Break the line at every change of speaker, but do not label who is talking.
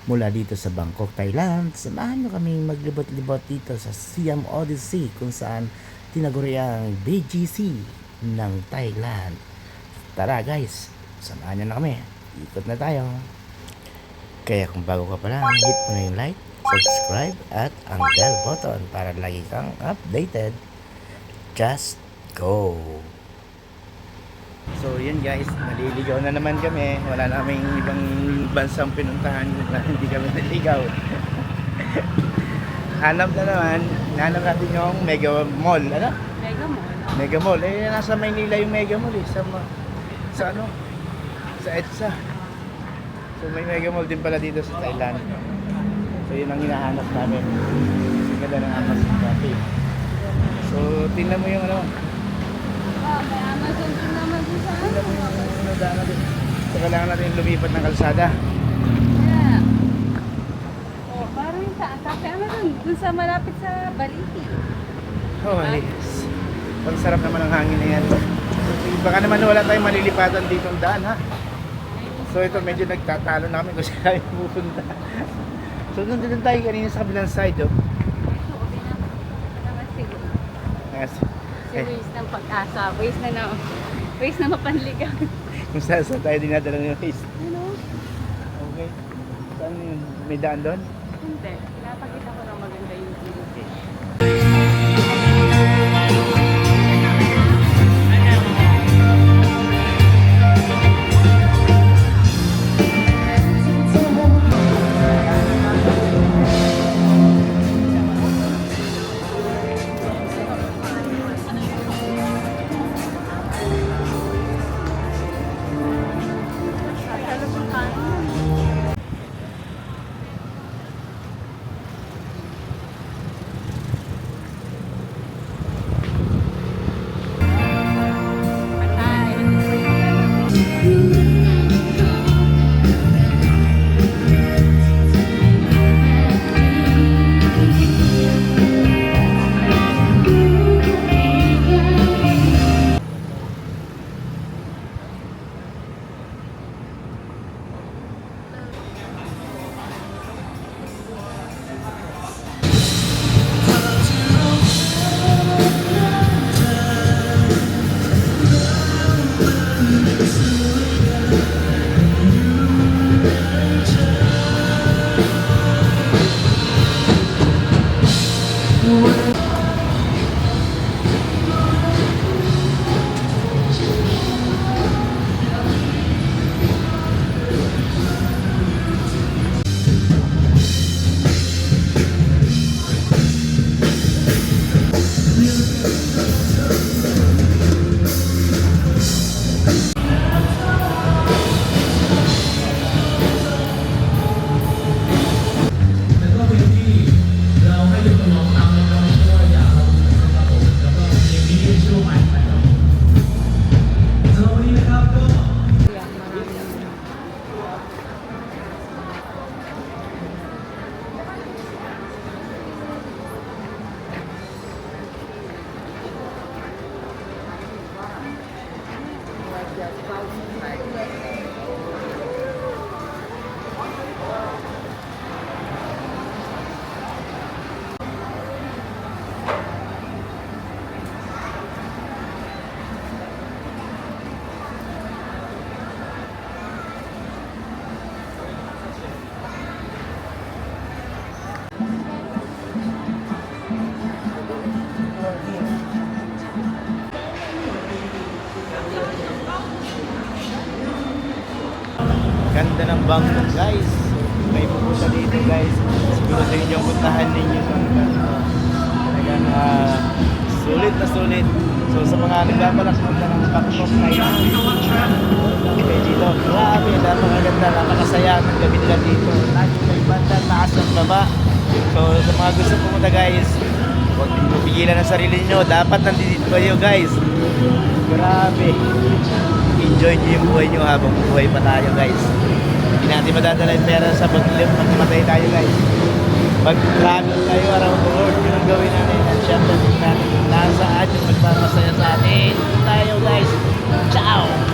mula dito sa Bangkok, Thailand. Samahan nyo kaming maglibot-libot dito sa Siam Odyssey kung saan tinaguri ang BGC ng Thailand. Tara guys, samahan nyo na kami. Ikot na tayo. Kaya kung bago ka pa lang, hit mo na yung like, subscribe at ang bell button para lagi kang updated. Just go! So yun guys, naliligaw na naman kami. Wala naming ibang bansang pinuntahan na hindi kami naligaw. Hanap na naman, hanap natin yung Mega Mall. Ano?
Mega Mall.
Mega Mall. Eh, nasa Maynila yung Mega Mall eh. Sa ano? Sa EDSA. So may Mega Mall din pala dito sa Thailand. So yun ang hinahanap namin. Kasi ganda ng Amazon Cafe. So tingnan mo yung ano.
May Amazon din naman din sa
Tingnan mo yung nadaan natin. So kailangan natin lumipat ng kalsada.
Yeah. Oh, parang sa Cafe Amazon, dun sa malapit sa Baliti.
Oh yes. Ang sarap naman ang hangin na yan. So, baka naman wala tayong malilipatan dito ang daan ha. So ito medyo nagtatalo namin kung saan tayo pupunta. So nandun tayo kanina sa kabilang side oh.
Ito, okay na. Naman siguro.
Yes.
Si waste ng pag-asa. Waste na mapanligaw.
Kung saan tayo dinadala ng face.
Ano?
Okay. Saan yun? May daan doon?
Hindi. Pinapakita ko na maganda yung view.
Ganda ng Bangkok guys. May pupunta dito guys. Siguro sa inyo ang puntahan ninyo ito. Talagang sulit na sulit. So sa mga nagbabalak punta ng Bangkok Thailand, okay dito. Grabe, napakaganda, napakasaya ng gabi nila dito. Lagi may banda, taas at baba. So sa mga gusto pumunta guys, huwag pigilan ang sarili niyo. Dapat nandito kayo guys. Grabe. Enjoy nyo yung buhay nyo habang buhay pa tayo guys. Hindi natin madadala yung pera sa pag matay tayo guys. Pag-travel tayo around the world, yun ang gawin natin. At syempre natin nasaan yung magpapasaya sa atin. Tayo guys. Ciao!